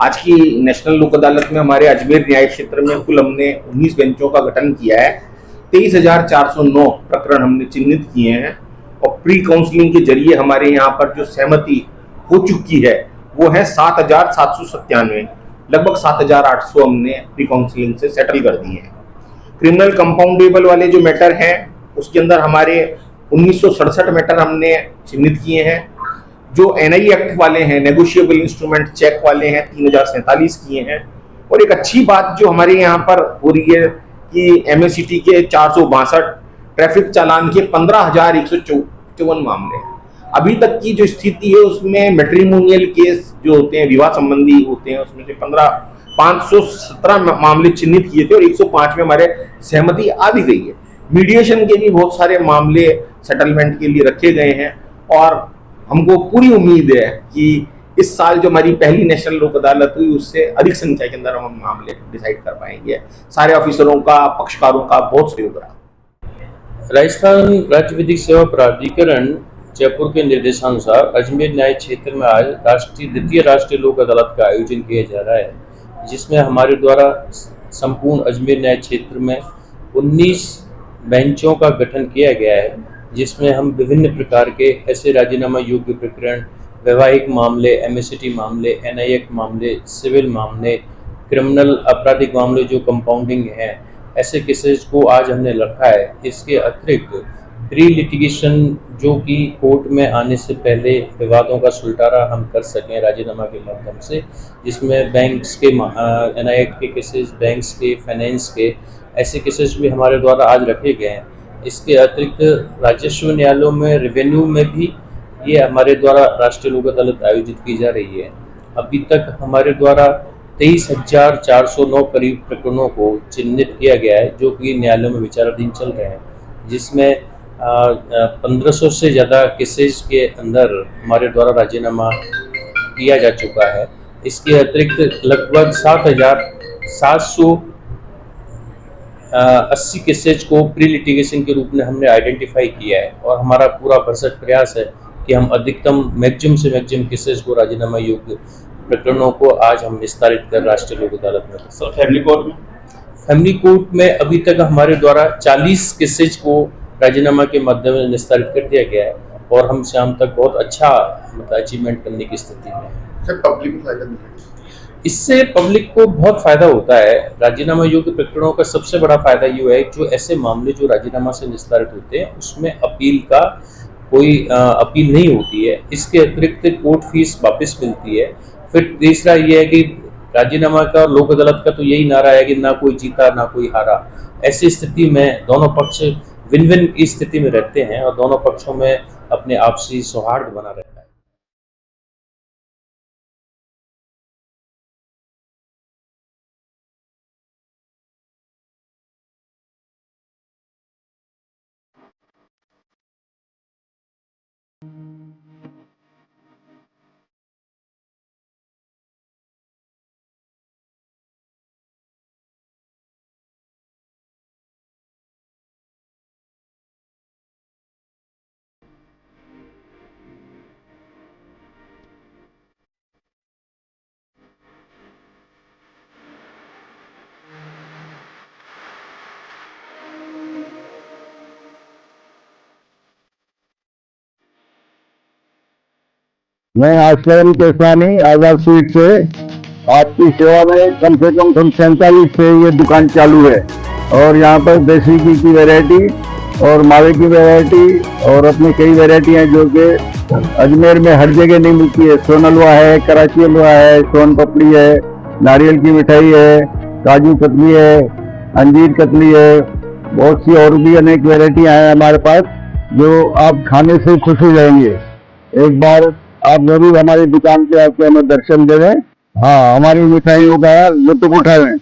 आज की नेशनल लोक अदालत में हमारे अजमेर न्याय क्षेत्र में कुल हमने 19 बेंचों का गठन किया है। 23,409 प्रकरण हमने चिन्हित किए हैं और प्री काउंसलिंग के जरिए हमारे यहाँ पर जो सहमति हो चुकी है वो है 7,797, लगभग 7,800 हमने प्री काउंसलिंग से सेटल कर दिए हैं। क्रिमिनल कंपाउंडेबल वाले जो मैटर हैं उसके अंदर हमारे 1967 मैटर हमने चिन्हित किए हैं। जो एनआई एक्ट वाले हैं, नेगोशिएबल इंस्ट्रूमेंट चेक वाले हैं, 3,047 किए हैं। और एक अच्छी बात जो हमारे यहाँ पर हो रही है कि एमएससीटी के 462 ट्रैफिक चालान के 15,154 मामले हैं। अभी तक की जो स्थिति है उसमें मैट्रिमोनियल केस जो होते हैं, विवाह संबंधी होते हैं, उसमें से 517 मामले चिन्हित किए थे और 105 में हमारे सहमति आ भी गई है। मीडिएशन के भी बहुत सारे मामले सेटलमेंट के लिए रखे गए हैं और हमको पूरी उम्मीद है कि इस साल जो हमारी पहली नेशनल लोक अदालत हुई उससे अधिक संख्या के अंदर हम मामले डिसाइड कर पाएंगे। सारे ऑफिसरों का, पक्षकारों का बहुत सहयोग रहा। राजस्थान राज्य विधिक सेवा प्राधिकरण जयपुर के निर्देशानुसार अजमेर न्याय क्षेत्र में आज द्वितीय राष्ट्रीय लोक अदालत का आयोजन किया जा रहा है, जिसमें हमारे द्वारा संपूर्ण अजमेर न्याय क्षेत्र में 19 बेंचों का गठन किया गया है, जिसमें हम विभिन्न प्रकार के ऐसे राजीनामा योग्य प्रकरण, वैवाहिक मामले, एमएससीटी मामले, एनआई एक्ट मामले, सिविल मामले, क्रिमिनल आपराधिक मामले जो कंपाउंडिंग हैं, ऐसे केसेस को आज हमने रखा है। इसके अतिरिक्त प्री लिटिगेशन जो कि कोर्ट में आने से पहले विवादों का सुलटारा हम कर सकें राजीनामा के माध्यम से, जिसमें बैंक्स के एनआई एक्ट के केसेस, बैंक्स के, फाइनेंस के, ऐसे केसेस भी हमारे द्वारा आज रखे गए हैं। इसके अतिरिक्त राजस्व न्यायालयों में, रेवेन्यू में भी ये हमारे द्वारा राष्ट्रीय लोक अदालत आयोजित की जा रही है। अभी तक हमारे द्वारा 23,409 करीब प्रकरणों को चिन्हित किया गया है जो कि न्यायालयों में विचाराधीन चल रहे हैं, जिसमें 1500 से ज़्यादा केसेस के अंदर हमारे द्वारा राजीनामा किया जा चुका है। इसके अतिरिक्त लगभग 7,780 केसेज को प्री लिटिगेशन के रूप में हमने आइडेंटिफाई किया है और हमारा पूरा भरसक प्रयास है कि हम अधिकतम मैक्सिमम से मैक्सिमम केसेज को, राजीनामा योग्य प्रकरणों को आज हम विस्तारित कर राष्ट्रीय लोक अदालत में। सर, फैमिली कोर्ट में अभी तक हमारे द्वारा 40 केसेज को राजीनामा के माध्यम से निस्तारित कर दिया गया है और हम शाम तक बहुत अच्छा अचीवमेंट करने की स्थिति में है। सर, पब्लिक को फायदा इससे पब्लिक को बहुत फायदा होता है। राजीनामा योग्य प्रकरणों का सबसे बड़ा फायदा ये है जो ऐसे मामले जो राजीनामा से निस्तारित होते हैं उसमें अपील का कोई अपील नहीं होती है। इसके अतिरिक्त कोर्ट फीस वापस मिलती है। फिर तीसरा ये है कि राजीनामा का और लोक अदालत का तो यही नारा है कि ना कोई जीता ना कोई हारा। ऐसी स्थिति में दोनों पक्ष विन विन की स्थिति में रहते हैं और दोनों पक्षों में अपने आपसी सौहार्द बना रहता है। मैं आश्रम केसवानी आजाद स्वीट से आपकी सेवा में कम से कम 47 से ये दुकान चालू है और यहाँ पर देसी घी की वैरायटी और मावे की वैरायटी और अपनी कई वैरायटी हैं जो कि अजमेर में हर जगह नहीं मिलती है। सोन हलवा है, कराची हलवा है, सोन पपड़ी है, नारियल की मिठाई है, काजू कतली है, अंजीर कतली है, बहुत सी और भी अनेक वैरायटियाँ हैं हमारे पास जो आप खाने से खुश हो जाएंगे। एक बार आप जरूर हमारी दुकान पे आके हमें दर्शन दे दें। हाँ, हमारी मिठाइयों का लुत्फ उठाएं।